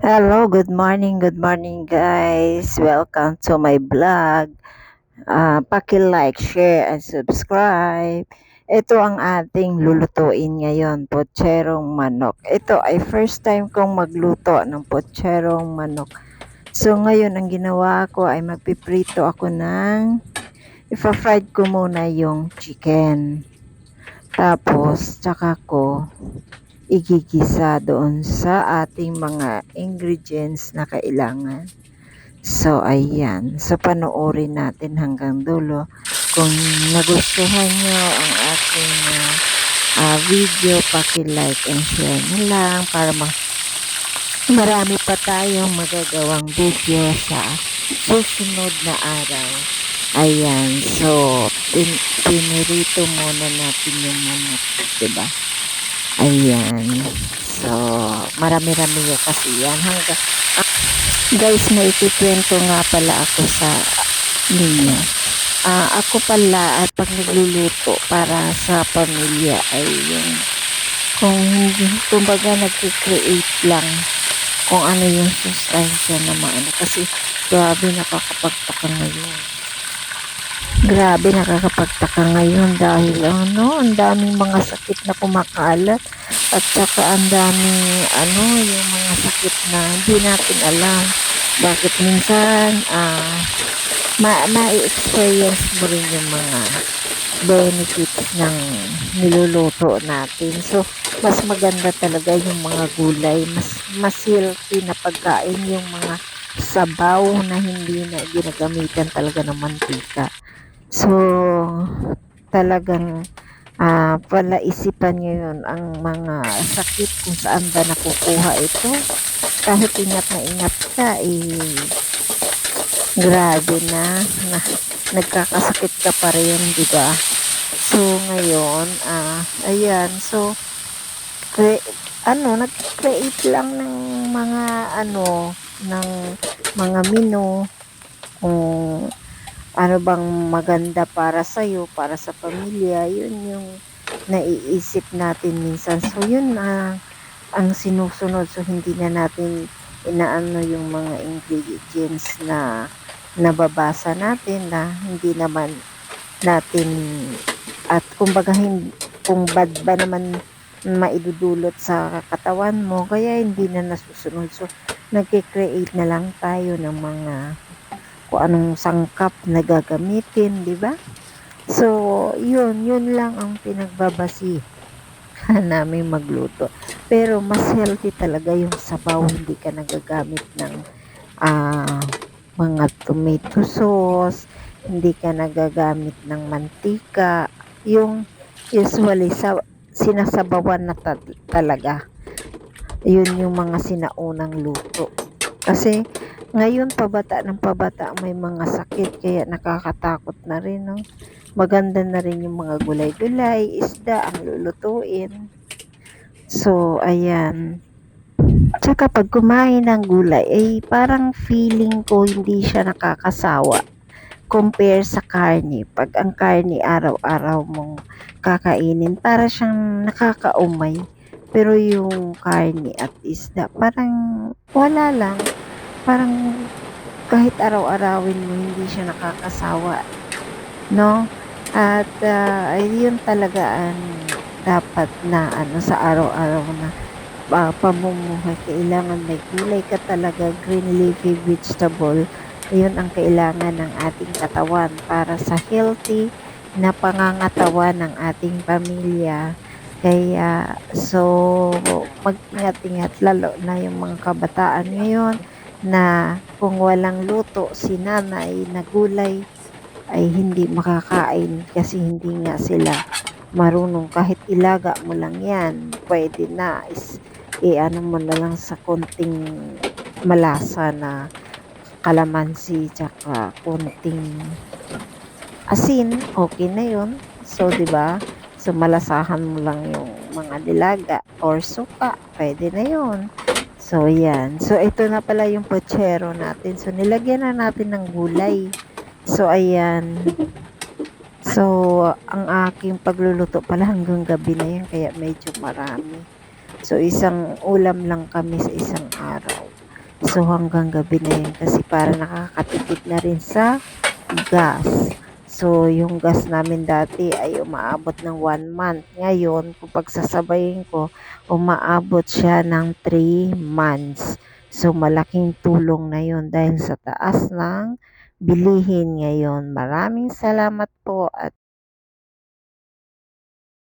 Hello, good morning guys. Welcome to my vlog. Paki-like, share, and subscribe. Ito ang ating lulutuin ngayon, potserong manok. Ito ay first time kong magluto ng potserong manok. So ngayon ang ginawa ko ay magpiprito ako ng ipa-fried ko muna yung chicken. Tapos tsaka ko igigisa doon sa ating mga ingredients na kailangan. So, ayan. So, panoorin natin hanggang dulo. Kung nagustuhan nyo ang ating video, paki-like and share nyo lang para marami pa tayong magagawang video sa susunod na araw. Ayan. So, pinirito muna natin yung manok. Diba? Ayan. So, marami-rami yun kasi yan. Guys, may ikikwento nga pala ako sa ninyo. Ako pala at pag nagluluto para sa pamilya ay yung kung kumbaga nag-create lang kung ano yung sustansya na maano kasi grabe nakakapagtaka ngayon dahil ang daming mga sakit na kumakalat at saka ang daming yung mga sakit na hindi natin alam bakit minsan ma-experience mo rin yung mga benefits ng niluluto natin. So mas maganda talaga yung mga gulay, mas healthy na pagkain yung mga sabaw na hindi na ginagamitan talaga ng mantika. So, talagang palaisipan nyo yun ang mga sakit kung saan ba nakukuha ito. Kahit ingat na ingat ka, grabe na nagkakasakit ka pa rin, di ba? So, ngayon, ayan, so, nag-create lang ng mga ng mga menu kung ano bang maganda para sa'yo, para sa pamilya, yun yung naiisip natin minsan. So, yun ang sinusunod. So, hindi na natin inaano yung mga ingredients na nababasa natin na hindi naman natin at kumbaga kung bad ba naman maidudulot sa katawan mo, kaya hindi na nasusunod. So, nagke-create na lang tayo ng mga kung anong sangkap na gagamitin, di ba? So, yun lang ang pinagbabasihan namin magluto. Pero mas healthy talaga yung sabaw, hindi ka nagagamit ng mga tomato sauce, hindi ka nagagamit ng mantika, yung usually sinasabawan na talaga. Yun yung mga sinaunang luto. Kasi ngayon pabata ng pabata may mga sakit kaya nakakatakot na rin, no? Maganda na rin yung mga gulay-gulay, isda ang lulutuin. So, ayan. Tsaka pag kumain ng gulay, parang feeling ko hindi siya nakakasawa compare sa karne. Pag ang karne araw-araw mong kakainin, para siyang nakakaumay. Pero yung karne at isda, parang wala lang. Parang kahit araw-arawin mo, hindi siya nakakasawa. No? At yun talaga ang dapat na sa araw-araw na pamumuhay. Kailangan may gulay ka talaga, green leafy vegetable. Yun ang kailangan ng ating katawan para sa healthy na pangangatawan ng ating pamilya. Kaya, so, mag-ingat-ingat lalo na yung mga kabataan ngayon na kung walang luto si nanay na gulay ay hindi makakain kasi hindi nga sila marunong. Kahit ilaga mo lang yan, pwede na ano mo na lang sa konting malasa na kalamansi tsaka konting asin, okay na yun. So, di ba? So, malasahan mo lang yung mga nilaga or suka, pwede na yun. So, yan. So, ito na pala yung pochero natin. So, nilagyan na natin ng gulay. So, ayan. So, ang aking pagluluto pala hanggang gabi na yan, kaya medyo marami. So, isang ulam lang kami sa isang araw. So, hanggang gabi na yun kasi para nakakatipid na rin sa gas. So, yung gas namin dati ay umaabot ng 1 month. Ngayon, kung pagsasabayin ko, umaabot siya ng 3 months. So, malaking tulong na yun dahil sa taas ng bilihin ngayon. Maraming salamat po at